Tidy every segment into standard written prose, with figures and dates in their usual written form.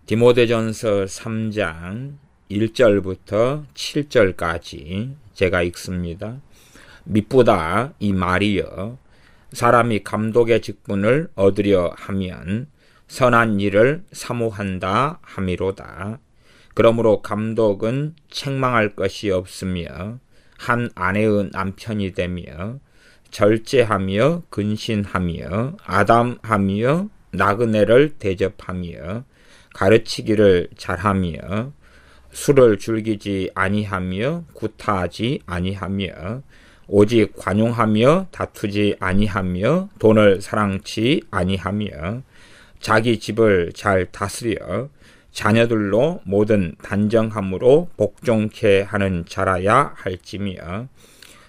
디모데전서 3장 1절부터 7절까지 제가 읽습니다. 미쁘다 이 말이여, 사람이 감독의 직분을 얻으려 하면 선한 일을 사모한다 함이로다. 그러므로 감독은 책망할 것이 없으며 한 아내의 남편이 되며 절제하며 근신하며 아담하며 나그네를 대접하며 가르치기를 잘하며 술을 즐기지 아니하며 구타하지 아니하며 오직 관용하며 다투지 아니하며 돈을 사랑치 아니하며 자기 집을 잘 다스려 자녀들로 모든 단정함으로 복종케 하는 자라야 할지며,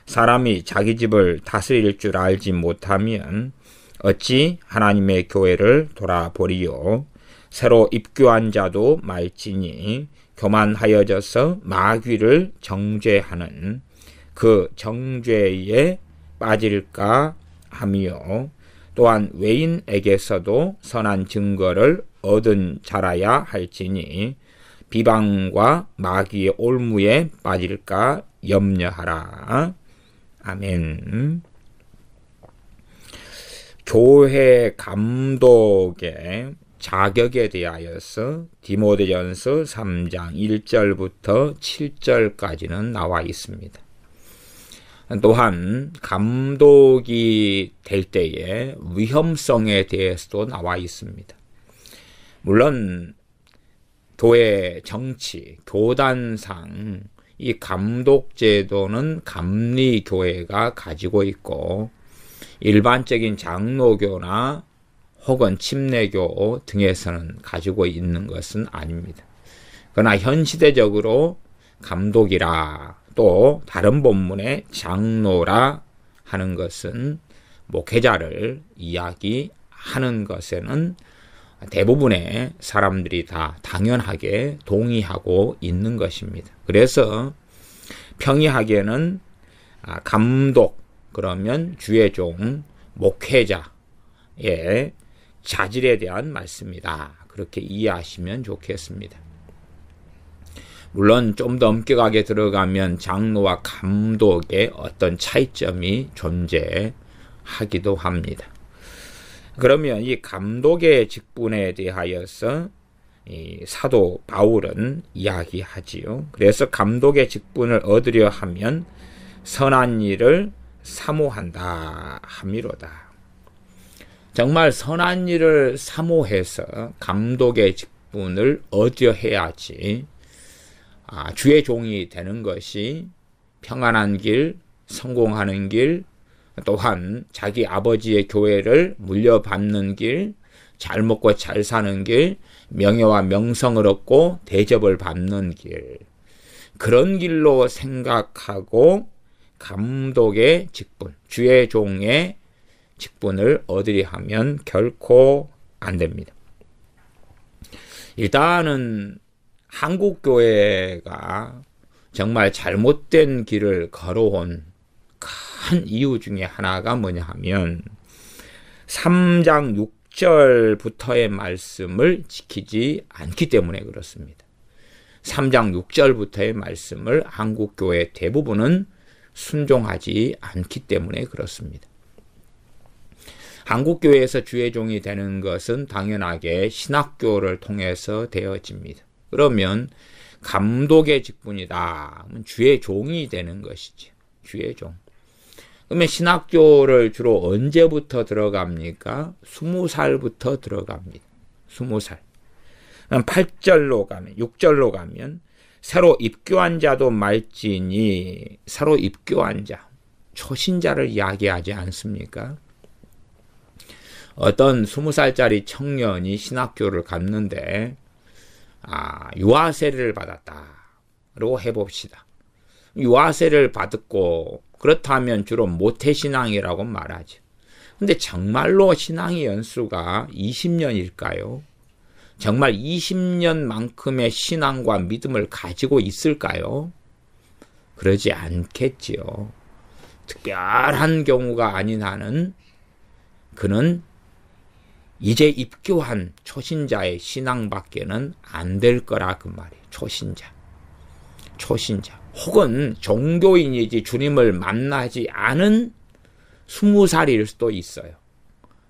사람이 자기 집을 다스릴 줄 알지 못하면 어찌 하나님의 교회를 돌아보리요. 새로 입교한 자도 말지니 교만하여져서 마귀를 정죄하는 그 정죄에 빠질까 하며, 또한 외인에게서도 선한 증거를 얻은 자라야 할지니 비방과 마귀의 올무에 빠질까 염려하라. 아멘. 교회 감독의 자격에 대하여서 디모데전서 3장 1절부터 7절까지는 나와 있습니다. 또한 감독이 될 때의 위험성에 대해서도 나와 있습니다. 물론 교회 정치, 교단상 이 감독 제도는 감리교회가 가지고 있고 일반적인 장로교나 혹은 침례교 등에서는 가지고 있는 것은 아닙니다. 그러나 현시대적으로 감독이라, 또 다른 본문에 장로라 하는 것은 목회자를 이야기하는 것에는 대부분의 사람들이 다 당연하게 동의하고 있는 것입니다. 그래서 평이하게는 감독, 그러면 주의 종, 목회자의 자질에 대한 말씀이다. 그렇게 이해하시면 좋겠습니다. 물론 좀 더 엄격하게 들어가면 장로와 감독의 어떤 차이점이 존재하기도 합니다. 그러면 이 감독의 직분에 대하여서 이 사도 바울은 이야기하지요. 그래서 감독의 직분을 얻으려 하면 선한 일을 사모한다 함이로다. 정말 선한 일을 사모해서 감독의 직분을 얻으려 해야지 주의 종이 되는 것이 평안한 길, 성공하는 길, 또한 자기 아버지의 교회를 물려받는 길, 잘 먹고 잘 사는 길, 명예와 명성을 얻고 대접을 받는 길, 그런 길로 생각하고 감독의 직분, 주의 종의 직분을 얻으려 하면 결코 안 됩니다. 일단은 한국교회가 정말 잘못된 길을 걸어온 큰 이유 중에 하나가 뭐냐 하면 3장 6절부터의 말씀을 지키지 않기 때문에 그렇습니다. 3장 6절부터의 말씀을 한국교회 대부분은 순종하지 않기 때문에 그렇습니다. 한국교회에서 주의 종이 되는 것은 당연하게 신학교를 통해서 되어집니다. 그러면 감독의 직분이다. 주의 종이 되는 것이죠. 주의 종. 그러면 신학교를 주로 언제부터 들어갑니까? 20살부터 들어갑니다. 20살. 8절로 가면, 6절로 가면 새로 입교한 자도 말지니, 새로 입교한 자, 초신자를 이야기하지 않습니까? 어떤 20살짜리 청년이 신학교를 갔는데 유아세례를 받았다로 해봅시다. 유아세례를 받았고 그렇다면 주로 모태신앙이라고 말하죠. 근데 정말로 신앙의 연수가 20년일까요? 정말 20년만큼의 신앙과 믿음을 가지고 있을까요? 그러지 않겠지요. 특별한 경우가 아닌 한은 그는 이제 입교한 초신자의 신앙밖에는 안 될 거라 그 말이에요. 초신자. 혹은 종교인이지 주님을 만나지 않은 20살일 수도 있어요.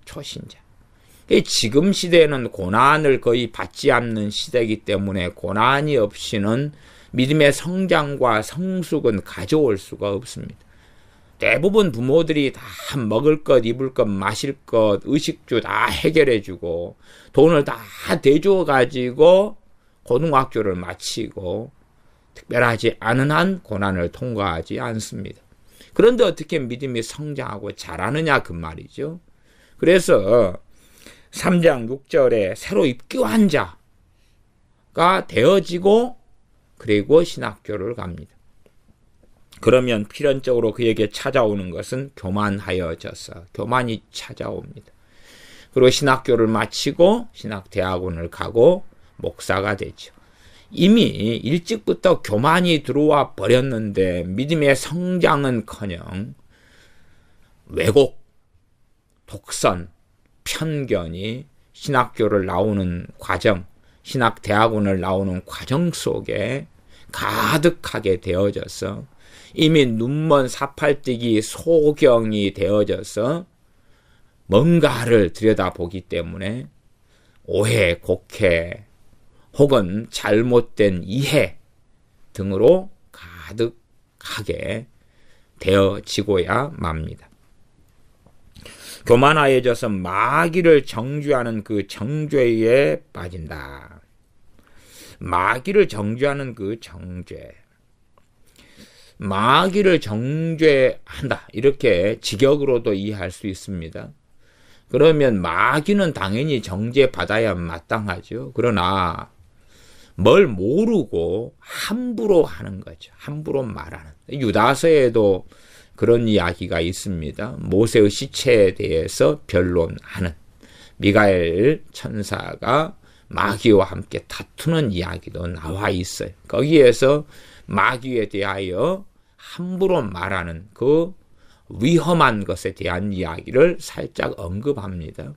초신자. 지금 시대에는 고난을 거의 받지 않는 시대이기 때문에 고난이 없이는 믿음의 성장과 성숙은 가져올 수가 없습니다. 대부분 부모들이 다 먹을 것, 입을 것, 마실 것, 의식주 다 해결해주고 돈을 다 대줘가지고 고등학교를 마치고 특별하지 않은 한 고난을 통과하지 않습니다. 그런데 어떻게 믿음이 성장하고 자라느냐 그 말이죠. 그래서 3장 6절에 새로 입교한 자가 되어지고 그리고 신학교를 갑니다. 그러면 필연적으로 그에게 찾아오는 것은 교만하여져서 교만이 찾아옵니다. 그리고 신학교를 마치고 신학대학원을 가고 목사가 되죠. 이미 일찍부터 교만이 들어와 버렸는데 믿음의 성장은커녕 왜곡, 독선, 편견이 신학교를 나오는 과정, 신학대학원을 나오는 과정 속에 가득하게 되어져서 이미 눈먼 사팔뜨기 소경이 되어져서 뭔가를 들여다보기 때문에 오해, 곡해 혹은 잘못된 이해 등으로 가득하게 되어지고야 맙니다. 교만하여져서 마귀를 정죄하는 그 정죄에 빠진다. 마귀를 정죄하는 그 정죄. 마귀를 정죄한다. 이렇게 직역으로도 이해할 수 있습니다. 그러면 마귀는 당연히 정죄받아야 마땅하죠. 그러나 뭘 모르고 함부로 하는 거죠. 함부로 말하는. 유다서에도 그런 이야기가 있습니다. 모세의 시체에 대해서 변론하는 미가엘 천사가 마귀와 함께 다투는 이야기도 나와 있어요. 거기에서 마귀에 대하여 함부로 말하는 그 위험한 것에 대한 이야기를 살짝 언급합니다.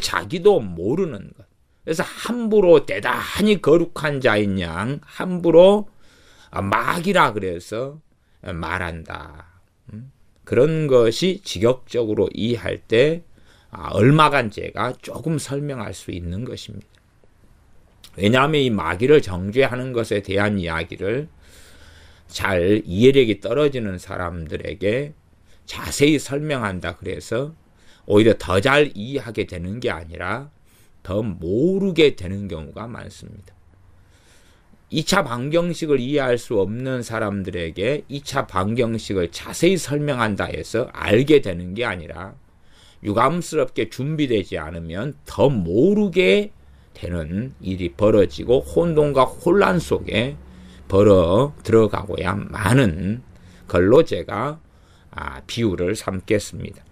자기도 모르는 것. 그래서 함부로 대단히 거룩한 자인 양 함부로 마귀라 그래서 말한다. 그런 것이 직역적으로 이해할 때 얼마간 제가 조금 설명할 수 있는 것입니다. 왜냐하면 이 마귀를 정죄하는 것에 대한 이야기를 잘 이해력이 떨어지는 사람들에게 자세히 설명한다 그래서 오히려 더 잘 이해하게 되는 게 아니라 더 모르게 되는 경우가 많습니다. 2차 방정식을 이해할 수 없는 사람들에게 2차 방정식을 자세히 설명한다 해서 알게 되는 게 아니라 유감스럽게 준비되지 않으면 더 모르게 되는 일이 벌어지고 혼돈과 혼란 속에 들어가고야 많은 걸로 제가 비유를 삼겠습니다.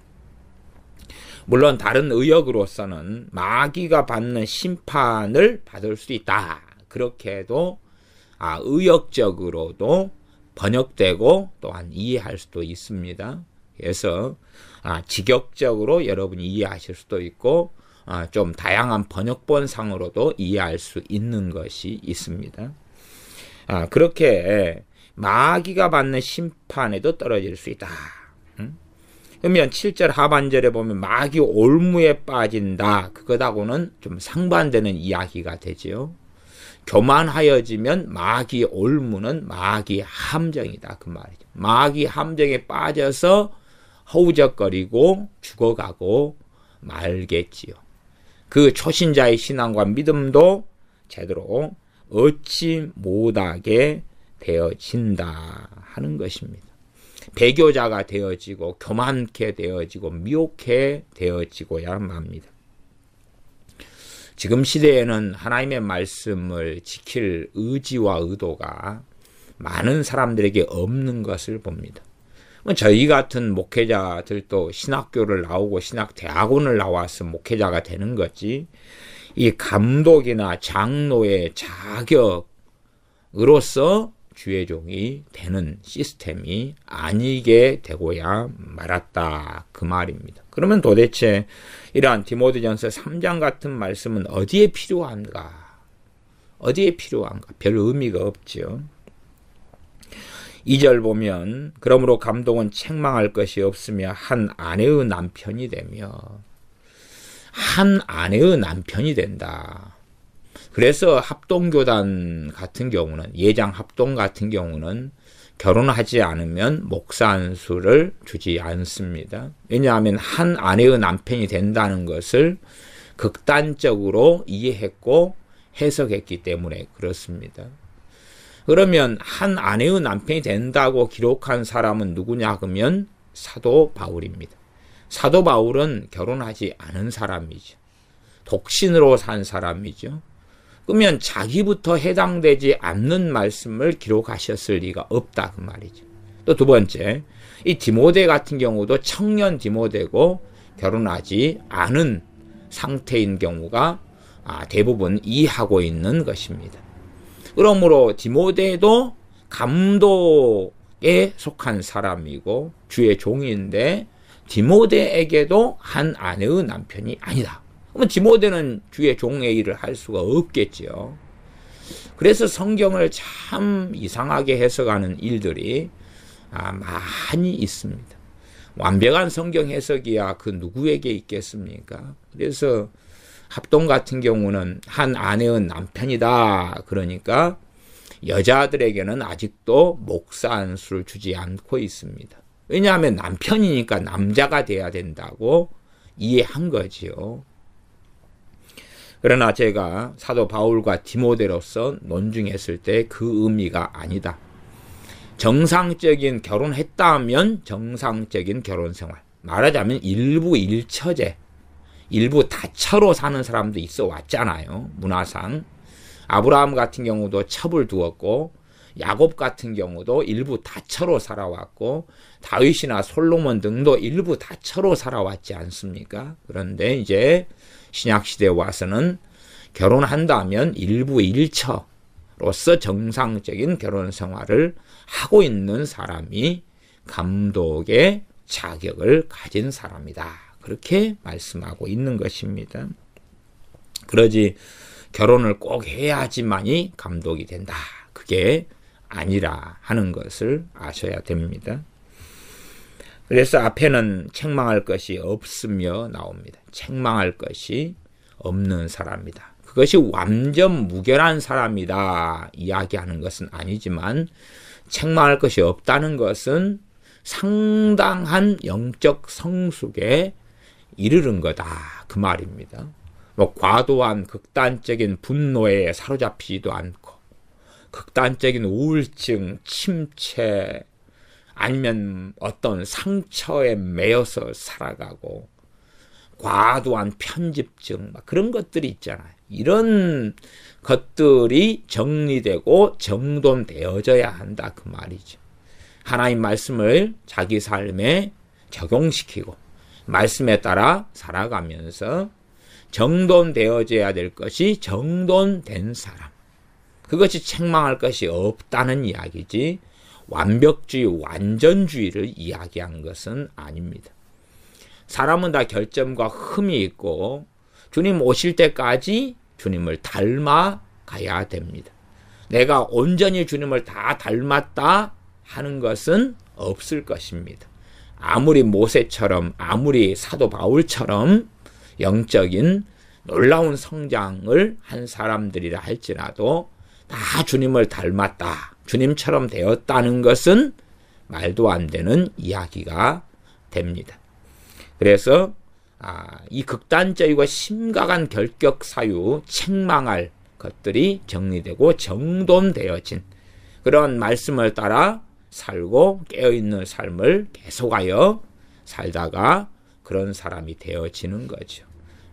물론 다른 의역으로서는 마귀가 받는 심판을 받을 수 있다. 그렇게 해도 의역적으로도 번역되고 또한 이해할 수도 있습니다. 그래서 직역적으로 여러분이 이해하실 수도 있고 좀 다양한 번역본상으로도 이해할 수 있는 것이 있습니다. 그렇게 마귀가 받는 심판에도 떨어질 수 있다. 그러면 7절 하반절에 보면 마귀 올무에 빠진다. 그것하고는 좀 상반되는 이야기가 되죠. 교만하여지면 마귀 올무는 마귀 함정이다. 그 말이죠. 마귀 함정에 빠져서 허우적거리고 죽어가고 말겠지요. 그 초신자의 신앙과 믿음도 제대로 얻지 못하게 되어진다 하는 것입니다. 배교자가 되어지고 교만케 되어지고 미혹해 되어지고야 맙니다. 지금 시대에는 하나님의 말씀을 지킬 의지와 의도가 많은 사람들에게 없는 것을 봅니다. 저희 같은 목회자들도 신학교를 나오고 신학대학원을 나와서 목회자가 되는 거지, 이 감독이나 장로의 자격으로서 주의 종이 되는 시스템이 아니게 되고야 말았다. 그 말입니다. 그러면 도대체 이러한 디모데전서 3장 같은 말씀은 어디에 필요한가? 어디에 필요한가? 별 의미가 없지요. 2절 보면 그러므로 감독은 책망할 것이 없으며 한 아내의 남편이 되며 한 아내의 남편이 된다. 그래서 합동교단 같은 경우는 예장 합동 같은 경우는 결혼하지 않으면 목사 안수를 주지 않습니다. 왜냐하면 한 아내의 남편이 된다는 것을 극단적으로 이해했고 해석했기 때문에 그렇습니다. 그러면 한 아내의 남편이 된다고 기록한 사람은 누구냐 하면 사도 바울입니다. 사도 바울은 결혼하지 않은 사람이죠. 독신으로 산 사람이죠. 그러면 자기부터 해당되지 않는 말씀을 기록하셨을 리가 없다 그 말이죠. 또 두 번째, 이 디모데 같은 경우도 청년 디모데고 결혼하지 않은 상태인 경우가 대부분 이해하고 있는 것입니다. 그러므로 디모데도 감독에 속한 사람이고 주의 종인데 디모데에게도 한 아내의 남편이 아니다. 그러면 디모데는 주의 종의 일을 할 수가 없겠지요. 그래서 성경을 참 이상하게 해석하는 일들이 많이 있습니다. 완벽한 성경 해석이야 그 누구에게 있겠습니까? 그래서 합동 같은 경우는 한 아내의 남편이다. 그러니까 여자들에게는 아직도 목사 안수를 주지 않고 있습니다. 왜냐하면 남편이니까 남자가 돼야 된다고 이해한 거지요. 그러나 제가 사도 바울과 디모데로서 논증했을 때 그 의미가 아니다. 정상적인 결혼했다면 정상적인 결혼생활. 말하자면 일부 일처제, 일부 다처로 사는 사람도 있어 왔잖아요. 문화상. 아브라함 같은 경우도 첩을 두었고 야곱 같은 경우도 일부 다처로 살아왔고 다윗이나 솔로몬 등도 일부 다처로 살아왔지 않습니까? 그런데 이제 신약시대에 와서는 결혼한다면 일부 일처로서 정상적인 결혼 생활을 하고 있는 사람이 감독의 자격을 가진 사람이다. 그렇게 말씀하고 있는 것입니다. 그러지 결혼을 꼭 해야지만이 감독이 된다. 그게 아니라 하는 것을 아셔야 됩니다. 그래서 앞에는 책망할 것이 없으며 나옵니다. 책망할 것이 없는 사람이다. 그것이 완전 무결한 사람이다 이야기하는 것은 아니지만 책망할 것이 없다는 것은 상당한 영적 성숙에 이르는 거다 그 말입니다. 과도한 극단적인 분노에 사로잡히지도 않고 극단적인 우울증, 침체 아니면 어떤 상처에 매여서 살아가고 과도한 편집증 그런 것들이 있잖아요. 이런 것들이 정리되고 정돈되어져야 한다 그 말이죠. 하나님 말씀을 자기 삶에 적용시키고 말씀에 따라 살아가면서 정돈되어져야 될 것이 정돈된 사람. 그것이 책망할 것이 없다는 이야기지 완벽주의, 완전주의를 이야기한 것은 아닙니다. 사람은 다 결점과 흠이 있고 주님 오실 때까지 주님을 닮아 가야 됩니다. 내가 온전히 주님을 다 닮았다 하는 것은 없을 것입니다. 아무리 모세처럼 아무리 사도 바울처럼 영적인 놀라운 성장을 한 사람들이라 할지라도 다 주님을 닮았다. 주님처럼 되었다는 것은 말도 안 되는 이야기가 됩니다. 그래서 이 극단적이고 심각한 결격 사유, 책망할 것들이 정리되고 정돈되어진 그런 말씀을 따라 살고 깨어있는 삶을 계속하여 살다가 그런 사람이 되어지는 거죠.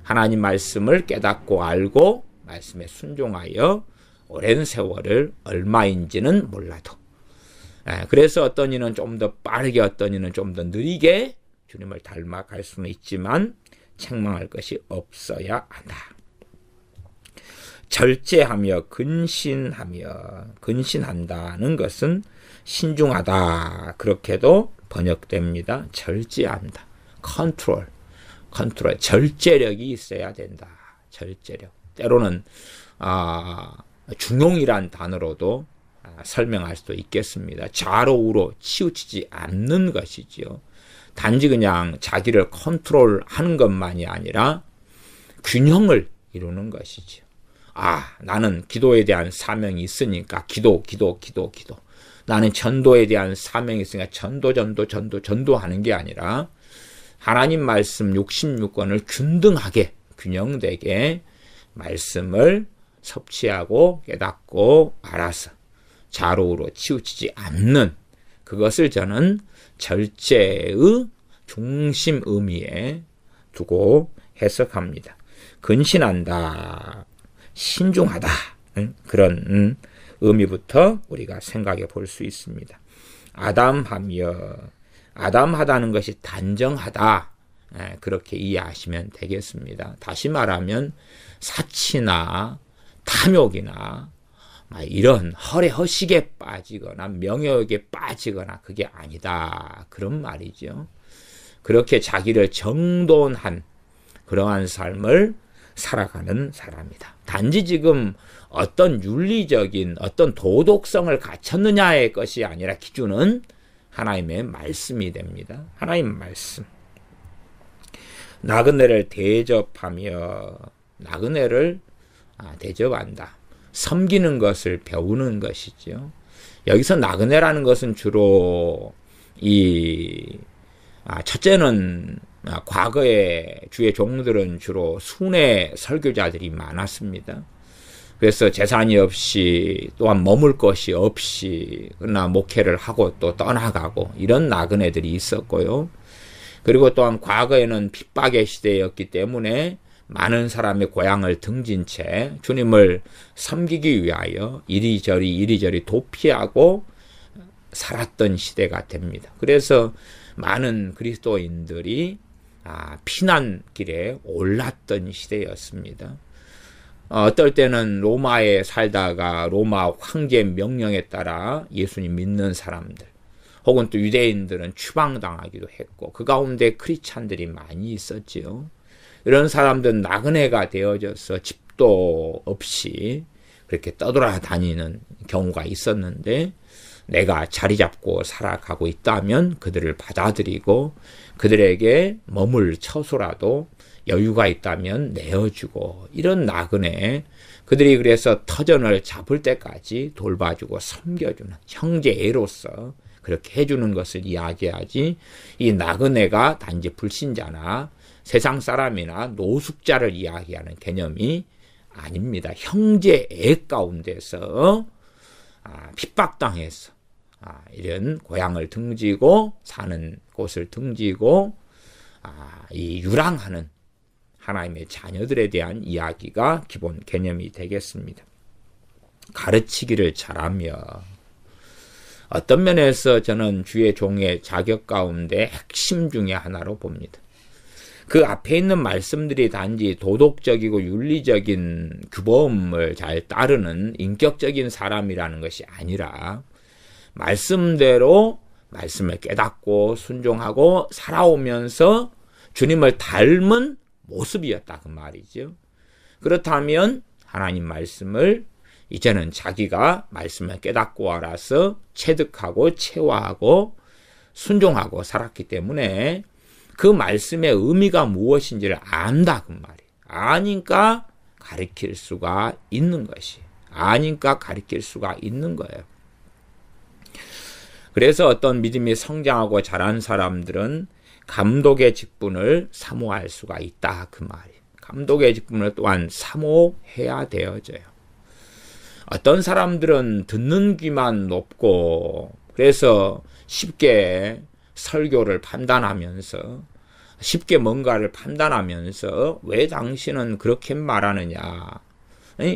하나님 말씀을 깨닫고 알고 말씀에 순종하여 오랜 세월을 얼마인지는 몰라도 그래서 어떤 이는 좀 더 빠르게 어떤 이는 좀 더 느리게 주님을 닮아갈 수는 있지만 책망할 것이 없어야 한다. 절제하며 근신한다는 것은 신중하다. 그렇게도 번역됩니다. 절제한다. 컨트롤, 절제력이 있어야 된다. 절제력. 때로는 중용이란 단어로도 설명할 수도 있겠습니다. 좌로 우로 치우치지 않는 것이지요. 단지 그냥 자기를 컨트롤하는 것만이 아니라 균형을 이루는 것이지요. 나는 기도에 대한 사명이 있으니까 기도. 나는 전도에 대한 사명이 있으니까 전도하는 게 아니라 하나님 말씀 66권을 균등하게 균형되게 말씀을 섭취하고 깨닫고 알아서 좌로우로 치우치지 않는 그것을 저는 절제의 중심 의미에 두고 해석합니다. 근신한다, 신중하다 그런 의미부터 우리가 생각해 볼 수 있습니다. 아담하다는 것이 단정하다 그렇게 이해하시면 되겠습니다. 다시 말하면 사치나 탐욕이나 이런 허례허식에 빠지거나 명예욕에 빠지거나 그게 아니다 그런 말이죠. 그렇게 자기를 정돈한 그러한 삶을 살아가는 사람이다. 단지 지금 어떤 윤리적인 어떤 도덕성을 갖췄느냐의 것이 아니라 기준은 하나님의 말씀이 됩니다. 하나님 말씀. 나그네를 대접하며 나그네를 대접한다. 섬기는 것을 배우는 것이죠. 여기서 나그네라는 것은 주로 첫째는 과거에 주의 종들은 주로 순회 설교자들이 많았습니다. 그래서 재산이 없이 또한 머물 것이 없이 그러나 목회를 하고 또 떠나가고 이런 나그네들이 있었고요. 그리고 또한 과거에는 핍박의 시대였기 때문에 많은 사람의 고향을 등진 채 주님을 섬기기 위하여 이리저리 도피하고 살았던 시대가 됩니다. 그래서 많은 그리스도인들이 피난길에 올랐던 시대였습니다. 어떨 때는 로마에 살다가 로마 황제 명령에 따라 예수님 믿는 사람들 혹은 또 유대인들은 추방당하기도 했고 그 가운데 크리스찬들이 많이 있었지요. 이런 사람들은 나그네가 되어져서 집도 없이 그렇게 떠돌아다니는 경우가 있었는데 내가 자리 잡고 살아가고 있다면 그들을 받아들이고 그들에게 머물 처소라도 여유가 있다면 내어주고 이런 나그네 그들이 그래서 터전을 잡을 때까지 돌봐주고 섬겨주는 형제애로서 그렇게 해주는 것을 이야기하지 이 나그네가 단지 불신자나 세상 사람이나 노숙자를 이야기하는 개념이 아닙니다. 형제애 가운데서 핍박당해서 이런 고향을 등지고 사는 곳을 등지고 이 유랑하는 하나님의 자녀들에 대한 이야기가 기본 개념이 되겠습니다. 가르치기를 잘하며 어떤 면에서 저는 주의 종의 자격 가운데 핵심 중에 하나로 봅니다. 그 앞에 있는 말씀들이 단지 도덕적이고 윤리적인 규범을 잘 따르는 인격적인 사람이라는 것이 아니라 말씀대로 말씀을 깨닫고 순종하고 살아오면서 주님을 닮은 모습이었다 그 말이죠. 그렇다면 하나님 말씀을 이제는 자기가 말씀을 깨닫고 알아서 체득하고 체화하고 순종하고 살았기 때문에 그 말씀의 의미가 무엇인지를 안다 그 말이에요. 아니까 가르칠 수가 있는 것이. 아니까 가르칠 수가 있는 거예요. 그래서 어떤 믿음이 성장하고 자란 사람들은 감독의 직분을 사모할 수가 있다 그 말이에요. 감독의 직분을 또한 사모해야 되어져요. 어떤 사람들은 듣는 귀만 높고 그래서 쉽게 설교를 판단하면서 쉽게 뭔가를 판단하면서 왜 당신은 그렇게 말하느냐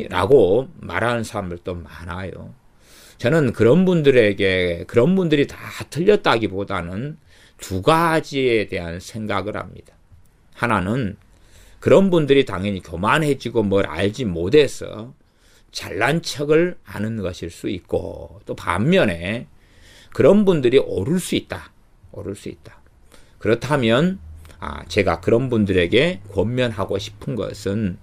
라고 말하는 사람들도 많아요. 저는 그런 분들이 다 틀렸다기보다는 두 가지에 대한 생각을 합니다. 하나는 그런 분들이 당연히 교만해지고 뭘 알지 못해서 잘난 척을 하는 것일 수 있고, 또 반면에 그런 분들이 오를 수 있다. 그렇다면 제가 그런 분들에게 권면하고 싶은 것은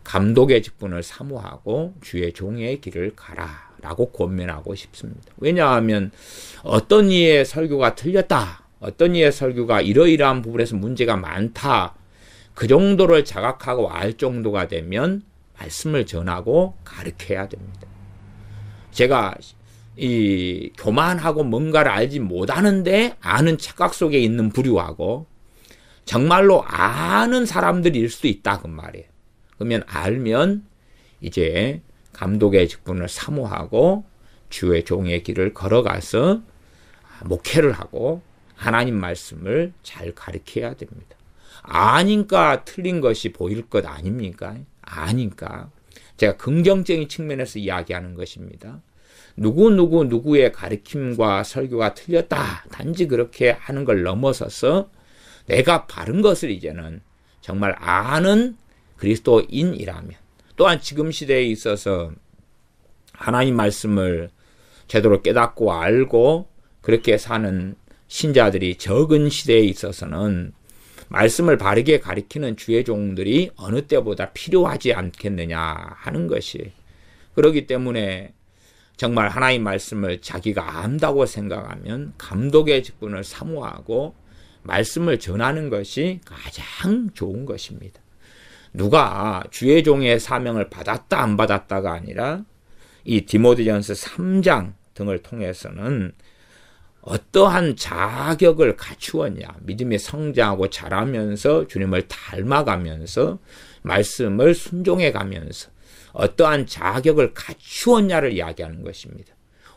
감독의 직분을 사모하고 주의 종의 길을 가라 라고 권면하고 싶습니다. 왜냐하면 어떤 이의 설교가 틀렸다, 어떤 이의 설교가 이러이러한 부분에서 문제가 많다, 그 정도를 자각하고 알 정도가 되면 말씀을 전하고 가르쳐야 됩니다. 제가 이 교만하고 뭔가를 알지 못하는데 아는 착각 속에 있는 부류하고 정말로 아는 사람들일 수도 있다 그 말이에요. 그러면 알면 이제 감독의 직분을 사모하고 주의 종의 길을 걸어가서 목회를 하고 하나님 말씀을 잘 가르쳐야 됩니다. 아니까 틀린 것이 보일 것 아닙니까? 아니까. 제가 긍정적인 측면에서 이야기하는 것입니다. 누구의 가르침과 설교가 틀렸다, 단지 그렇게 하는 걸 넘어서서 내가 바른 것을 이제는 정말 아는 그리스도인이라면, 또한 지금 시대에 있어서 하나님 말씀을 제대로 깨닫고 알고 그렇게 사는 신자들이 적은 시대에 있어서는 말씀을 바르게 가리키는 주의 종들이 어느 때보다 필요하지 않겠느냐 하는 것이, 그렇기 때문에 정말 하나님 말씀을 자기가 안다고 생각하면 감독의 직분을 사모하고 말씀을 전하는 것이 가장 좋은 것입니다. 누가 주의 종의 사명을 받았다 안 받았다가 아니라 이 디모데전서 3장 등을 통해서는 어떠한 자격을 갖추었냐, 믿음이 성장하고 자라면서 주님을 닮아가면서 말씀을 순종해가면서 어떠한 자격을 갖추었냐를 이야기하는 것입니다.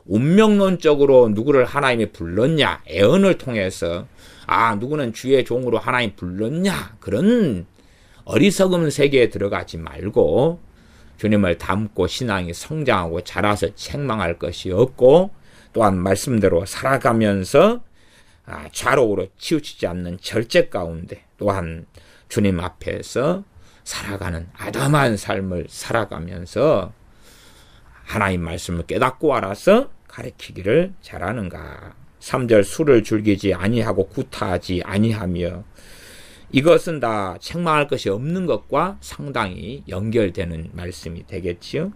운명론적으로 누구를 하나님이 불렀냐, 애언을 통해서 누구는 주의 종으로 하나님 불렀냐, 그런 어리석은 세계에 들어가지 말고 주님을 닮고 신앙이 성장하고 자라서 책망할 것이 없고, 또한 말씀대로 살아가면서 좌로우로 치우치지 않는 절제 가운데 또한 주님 앞에서 살아가는 아담한 삶을 살아가면서 하나님 말씀을 깨닫고 알아서 가르치기를 잘하는가. 3절 술을 즐기지 아니하고 구타하지 아니하며, 이것은 다 책망할 것이 없는 것과 상당히 연결되는 말씀이 되겠지요.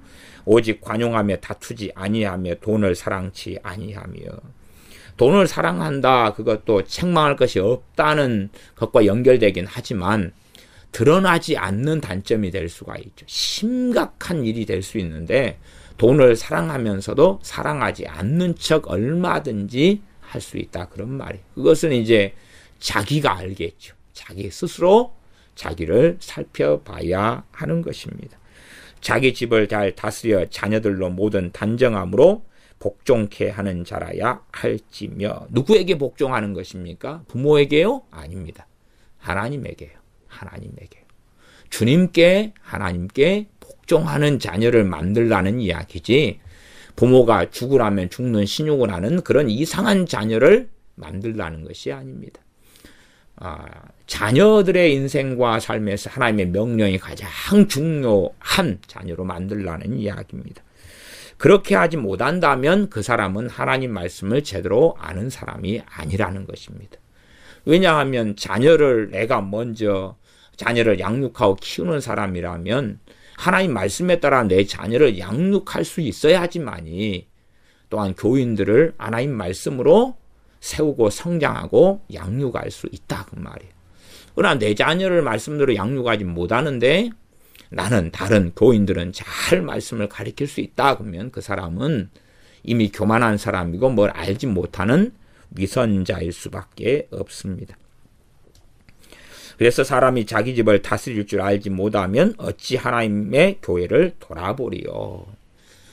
오직 관용하며 다투지 아니하며 돈을 사랑치 아니하며, 돈을 사랑한다, 그것도 책망할 것이 없다는 것과 연결되긴 하지만 드러나지 않는 단점이 될 수가 있죠. 심각한 일이 될 수 있는데 돈을 사랑하면서도 사랑하지 않는 척 얼마든지 할 수 있다, 그런 말이에요. 그것은 이제 자기가 알겠죠. 자기 스스로 자기를 살펴봐야 하는 것입니다. 자기 집을 잘 다스려 자녀들로 모든 단정함으로 복종케 하는 자라야 할지며. 누구에게 복종하는 것입니까? 부모에게요? 아닙니다. 하나님에게요. 주님께, 하나님께 복종하는 자녀를 만들라는 이야기지, 부모가 죽으라면 죽는 신욕을 하는 그런 이상한 자녀를 만들라는 것이 아닙니다. 자녀들의 인생과 삶에서 하나님의 명령이 가장 중요한 자녀로 만들라는 이야기입니다. 그렇게 하지 못한다면 그 사람은 하나님 말씀을 제대로 아는 사람이 아니라는 것입니다. 왜냐하면 내가 먼저 자녀를 양육하고 키우는 사람이라면 하나님 말씀에 따라 내 자녀를 양육할 수 있어야지만이 또한 교인들을 하나님 말씀으로 세우고 성장하고 양육할 수 있다, 그 말이에요. 그러나 내 자녀를 말씀대로 양육하지 못하는데 나는 다른 교인들은 잘 말씀을 가르칠 수 있다, 그러면 그 사람은 이미 교만한 사람이고 뭘 알지 못하는 위선자일 수밖에 없습니다. 그래서 사람이 자기 집을 다스릴 줄 알지 못하면 어찌 하나님의 교회를 돌아보리요.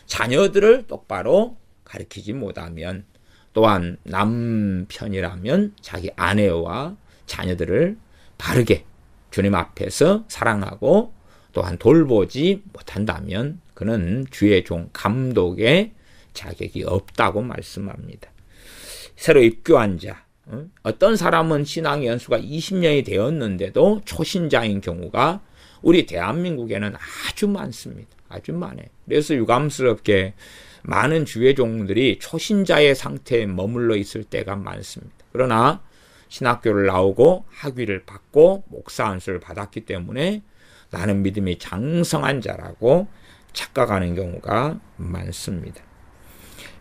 자녀들을 똑바로 가르치지 못하면, 또한 남편이라면 자기 아내와 자녀들을 바르게 주님 앞에서 사랑하고 또한 돌보지 못한다면 그는 주의 종 감독의 자격이 없다고 말씀합니다. 새로 입교한 자, 어떤 사람은 신앙의 연수가 20년이 되었는데도 초신자인 경우가 우리 대한민국에는 아주 많습니다. 아주 많아요. 그래서 유감스럽게 많은 주의 종들이 초신자의 상태에 머물러 있을 때가 많습니다. 그러나 신학교를 나오고 학위를 받고 목사 안수를 받았기 때문에 나는 믿음이 장성한 자라고 착각하는 경우가 많습니다.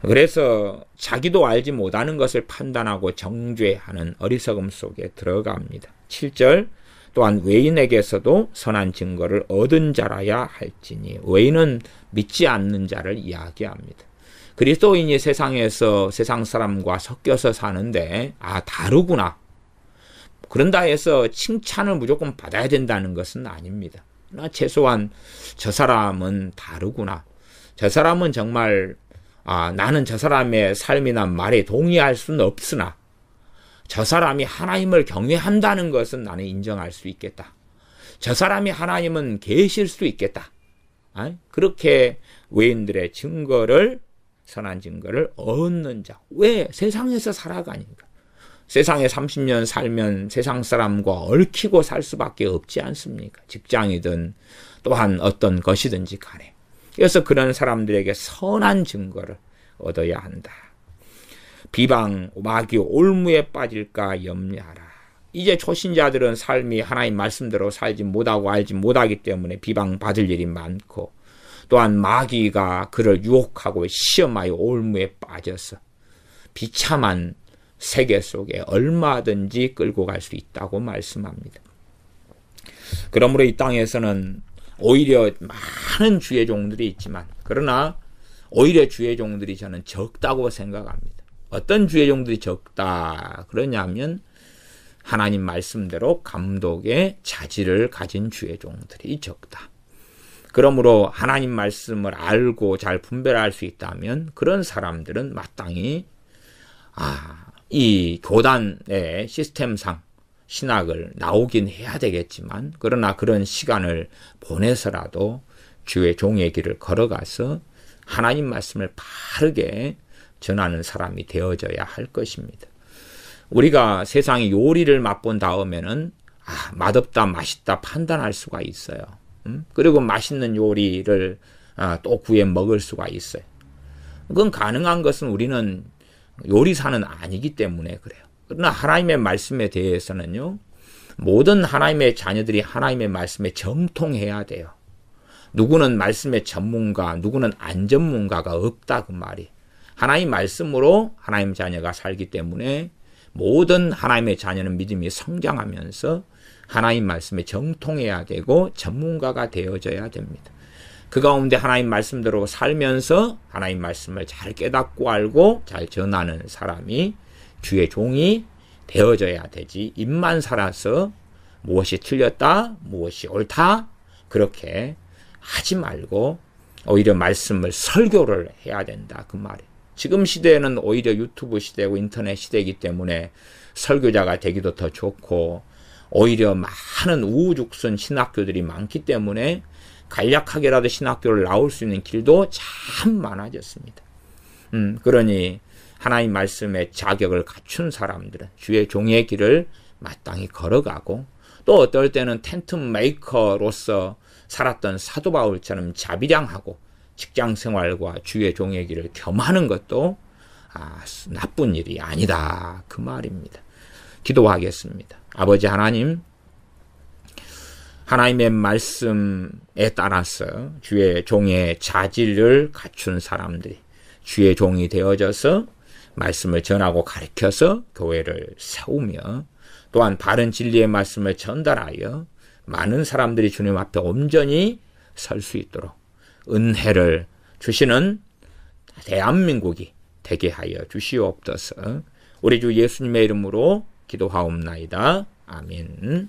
그래서 자기도 알지 못하는 것을 판단하고 정죄하는 어리석음 속에 들어갑니다. 7절 또한 외인에게서도 선한 증거를 얻은 자라야 할지니, 외인은 믿지 않는 자를 이야기합니다. 그리스도인이 세상에서 세상 사람과 섞여서 사는데 다르구나, 그런다 해서 칭찬을 무조건 받아야 된다는 것은 아닙니다. 그러나 최소한 저 사람은 다르구나, 저 사람은 정말 나는 저 사람의 삶이나 말에 동의할 수는 없으나 저 사람이 하나님을 경외한다는 것은 나는 인정할 수 있겠다. 저 사람이 하나님은 계실 수 있겠다. 그렇게 외인들의 증거를, 선한 증거를 얻는 자. 왜? 세상에서 살아가니까. 세상에 30년 살면 세상 사람과 얽히고 살 수밖에 없지 않습니까? 직장이든 또한 어떤 것이든지 간에. 그래서 그런 사람들에게 선한 증거를 얻어야 한다. 비방, 마귀, 올무에 빠질까 염려하라. 이제 초신자들은 삶이 하나님 말씀대로 살지 못하고 알지 못하기 때문에 비방받을 일이 많고, 또한 마귀가 그를 유혹하고 시험하여 올무에 빠져서 비참한 세계 속에 얼마든지 끌고 갈 수 있다고 말씀합니다. 그러므로 이 땅에서는 오히려 많은 주의 종들이 있지만, 그러나 오히려 주의 종들이 저는 적다고 생각합니다. 어떤 주의 종들이 적다 그러냐면 하나님 말씀대로 감독의 자질을 가진 주의 종들이 적다. 그러므로 하나님 말씀을 알고 잘 분별할 수 있다면 그런 사람들은 마땅히 이 교단의 시스템상 신학을 나오긴 해야 되겠지만, 그러나 그런 시간을 보내서라도 주의 종의 길을 걸어가서 하나님 말씀을 바르게 전하는 사람이 되어져야 할 것입니다. 우리가 세상의 요리를 맛본 다음에는 맛없다 맛있다 판단할 수가 있어요. 그리고 맛있는 요리를 또 구해 먹을 수가 있어요. 그건 가능한 것은 우리는 요리사는 아니기 때문에 그래요. 그러나 하나님의 말씀에 대해서는요, 모든 하나님의 자녀들이 하나님의 말씀에 정통해야 돼요. 누구는 말씀의 전문가, 누구는 안 전문가가 없다 그 말이. 하나님 말씀으로 하나님 자녀가 살기 때문에 모든 하나님의 자녀는 믿음이 성장하면서 하나님 말씀에 정통해야 되고 전문가가 되어져야 됩니다. 그 가운데 하나님 말씀대로 살면서 하나님 말씀을 잘 깨닫고 알고 잘 전하는 사람이 주의 종이 되어져야 되지, 입만 살아서 무엇이 틀렸다, 무엇이 옳다 그렇게 하지 말고 오히려 말씀을 설교를 해야 된다 그 말이에요. 지금 시대에는 오히려 유튜브 시대고 인터넷 시대이기 때문에 설교자가 되기도 더 좋고, 오히려 많은 우후죽순 신학교들이 많기 때문에 간략하게라도 신학교를 나올 수 있는 길도 참 많아졌습니다. 그러니 하나님 말씀의 자격을 갖춘 사람들은 주의 종의 길을 마땅히 걸어가고, 또 어떨 때는 텐트 메이커로서 살았던 사도 바울처럼 자비량하고 직장 생활과 주의 종의 길을 겸하는 것도 나쁜 일이 아니다 그 말입니다. 기도하겠습니다. 아버지 하나님, 하나님의 말씀에 따라서 주의 종의 자질을 갖춘 사람들이 주의 종이 되어져서 말씀을 전하고 가르쳐서 교회를 세우며, 또한 바른 진리의 말씀을 전달하여 많은 사람들이 주님 앞에 온전히 설 수 있도록 은혜를 주시는 대한민국이 되게 하여 주시옵소서. 우리 주 예수님의 이름으로 기도하옵나이다. 아멘.